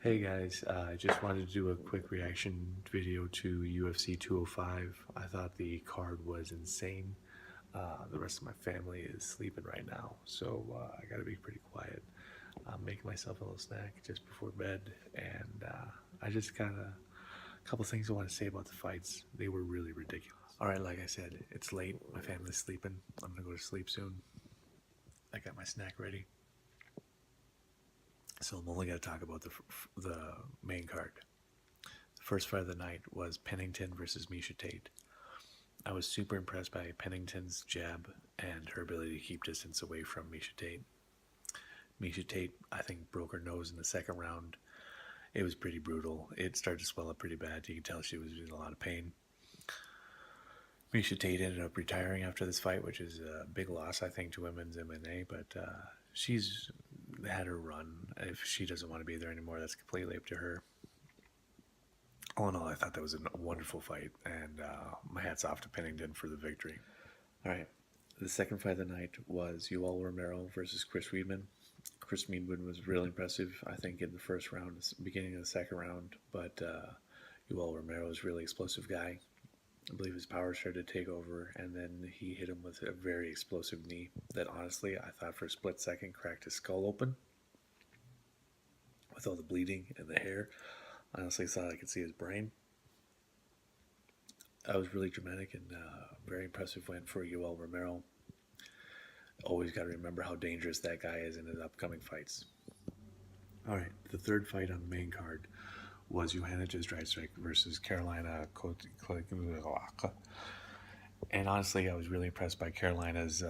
Hey guys, I just wanted to do a quick reaction video to UFC 205. I thought the card was insane. The rest of my family is sleeping right now, so I gotta be pretty quiet. I'm making myself a little snack just before bed, and I just got a couple things I want to say about the fights. They were really ridiculous. Alright, like I said, it's late. My family's sleeping. I'm gonna go to sleep soon. I got my snack ready. So I'm only going to talk about the main card. The first fight of the night was Pennington versus Miesha Tate. I was super impressed by Pennington's jab and her ability to keep distance away from Miesha Tate. Miesha Tate, I think, broke her nose in the second round. It was pretty brutal. It started to swell up pretty bad. You could tell she was in a lot of pain. Miesha Tate ended up retiring after this fight, which is a big loss, I think, to women's MMA, but she's had her run. If she doesn't want to be there anymore, that's completely up to her. All in all, I thought that was a wonderful fight, and my hat's off to Pennington for the victory. All right, the second fight of the night was Merrill versus Chris Weidman. Chris Weidman was really impressive, I think, in the first round, beginning of the second round, but Merrill was a really explosive guy. I believe his power started to take over, and then he hit him with a very explosive knee that honestly I thought for a split second cracked his skull open with all the bleeding and the hair. I honestly thought I could see his brain. That was really dramatic and very impressive win for Yoel Romero. Always got to remember how dangerous that guy is in his upcoming fights. All right, the third fight on the main card was Johanna Jędrzejczyk versus Carolina Kotlowska. And honestly, I was really impressed by Carolina's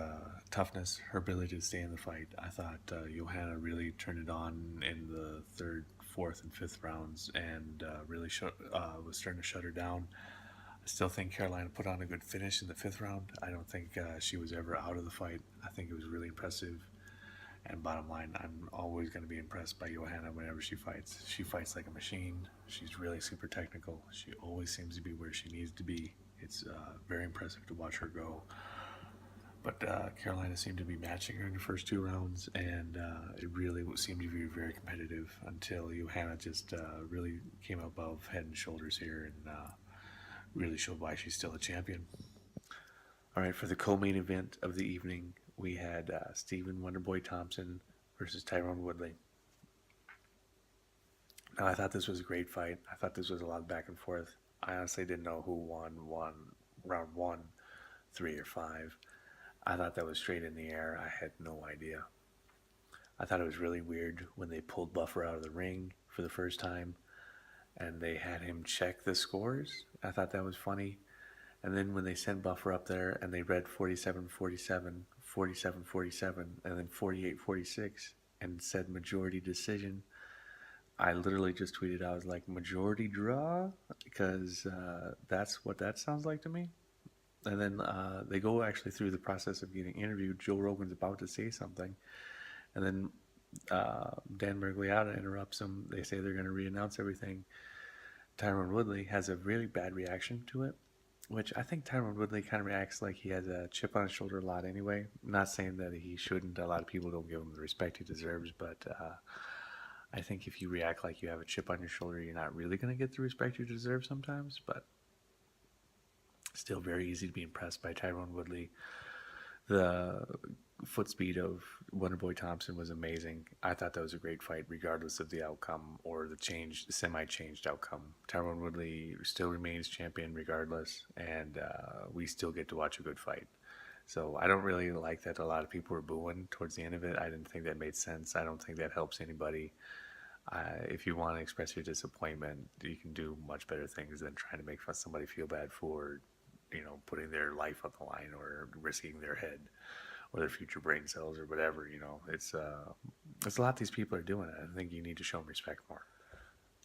toughness, her ability to stay in the fight. I thought Johanna really turned it on in the third, fourth, and fifth rounds and really was starting to shut her down. I still think Carolina put on a good finish in the fifth round. I don't think she was ever out of the fight. I think it was really impressive. And bottom line, I'm always going to be impressed by Johanna whenever she fights. She fights like a machine. She's really super technical. She always seems to be where she needs to be. It's very impressive to watch her go. But Carolina seemed to be matching her in the first two rounds, and it really seemed to be very competitive until Johanna just really came above head and shoulders here and really showed why she's still a champion. All right, for the co-main event of the evening, we had Stephen Wonderboy Thompson versus Tyron Woodley. Now, I thought this was a great fight. I thought this was a lot of back and forth. I honestly didn't know who won round 1, 3, or 5. I thought that was straight in the air. I had no idea. I thought it was really weird when they pulled Buffer out of the ring for the first time and they had him check the scores. I thought that was funny. And then when they sent Buffer up there and they read 47-47, 47-47, and then 48-46 and said majority decision, I literally just tweeted, I was like, majority draw? Because that's what that sounds like to me. And then they go actually through the process of getting interviewed. Joe Rogan's about to say something. And then Dan Mergliotta interrupts him. They say they're going to re-announce everything. Tyron Woodley has a really bad reaction to it, which I think Tyron Woodley kind of reacts like he has a chip on his shoulder a lot anyway. I'm not saying that he shouldn't. A lot of people don't give him the respect he deserves, but I think if you react like you have a chip on your shoulder, you're not really going to get the respect you deserve sometimes, but still very easy to be impressed by Tyron Woodley. The foot speed of Wonderboy Thompson was amazing. I thought that was a great fight, regardless of the outcome or the semi-changed outcome. Tyron Woodley still remains champion regardless, and we still get to watch a good fight. So I don't really like that a lot of people were booing towards the end of it. I didn't think that made sense. I don't think that helps anybody. If you want to express your disappointment, you can do much better things than trying to make somebody feel bad for, putting their life on the line or risking their head or their future brain cells or whatever. It's a lot these people are doing. I think you need to show them respect more.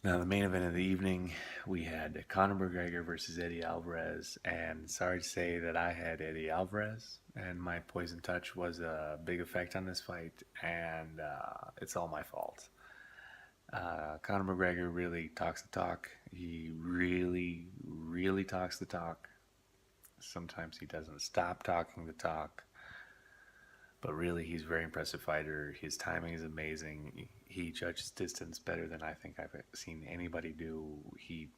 Now, the main event of the evening, we had Conor McGregor versus Eddie Alvarez, and sorry to say that I had Eddie Alvarez, and my poison touch was a big effect on this fight, and it's all my fault. Conor McGregor really talks the talk. He really, really talks the talk. Sometimes he doesn't stop talking the talk. But really, he's a very impressive fighter. His timing is amazing. he judges distance better than I think I've seen anybody do. He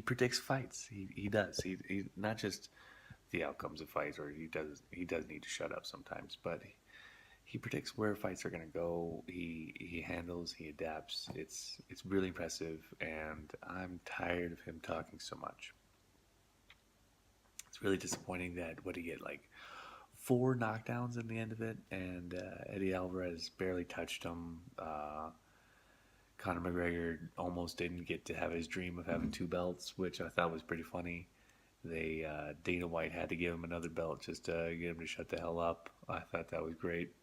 predicts fights. He does. He not just the outcomes of fights, or he does need to shut up sometimes, but he predicts where fights are going to go. He handles, he adapts. It's really impressive, and I'm tired of him talking so much. It's really disappointing that what he get like 4 knockdowns in the end of it, and Eddie Alvarez barely touched him. Conor McGregor almost didn't get to have his dream of having 2 belts, which I thought was pretty funny. They Dana White had to give him another belt just to get him to shut the hell up. I thought that was great.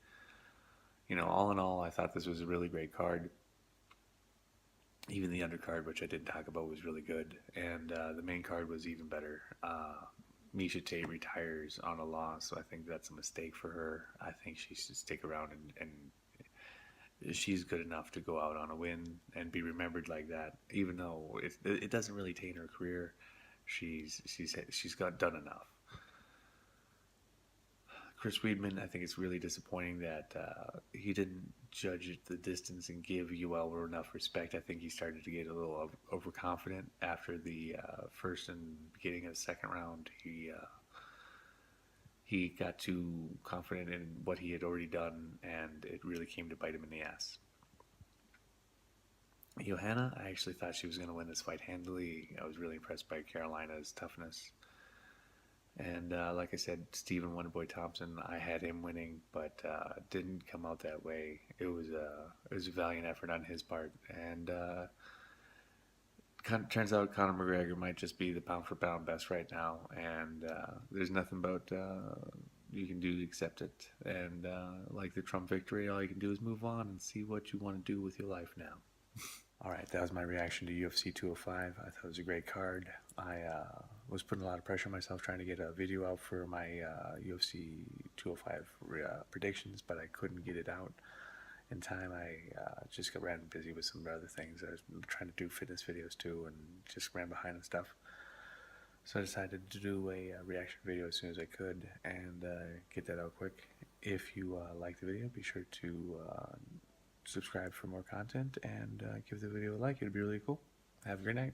All in all, I thought this was a really great card. Even the undercard, which I didn't talk about, was really good, and the main card was even better. Misha Tate retires on a loss, so I think that's a mistake for her. I think she should stick around, and she's good enough to go out on a win and be remembered like that. Even though it doesn't really taint her career, she's done enough. Chris Weidman, I think it's really disappointing that he didn't judge the distance and give Ewell enough respect. I think he started to get a little overconfident after the first and beginning of the second round. He got too confident in what he had already done, and it really came to bite him in the ass. Johanna, I actually thought she was going to win this fight handily. I was really impressed by Carolina's toughness. And like I said, Stephen Wonderboy Thompson, I had him winning, but didn't come out that way. It was a valiant effort on his part, and turns out Conor McGregor might just be the pound for pound best right now, and there's nothing about you can do to accept it. And like the Trump victory, all you can do is move on and see what you want to do with your life now. All right, that was my reaction to UFC 205. I thought it was a great card. I was putting a lot of pressure on myself trying to get a video out for my UFC 205 predictions, but I couldn't get it out in time. I just got ran busy with some other things. I was trying to do fitness videos too, and just ran behind and stuff. So I decided to do a reaction video as soon as I could and get that out quick. If you like the video, be sure to subscribe for more content and give the video a like. It'd be really cool. Have a great night.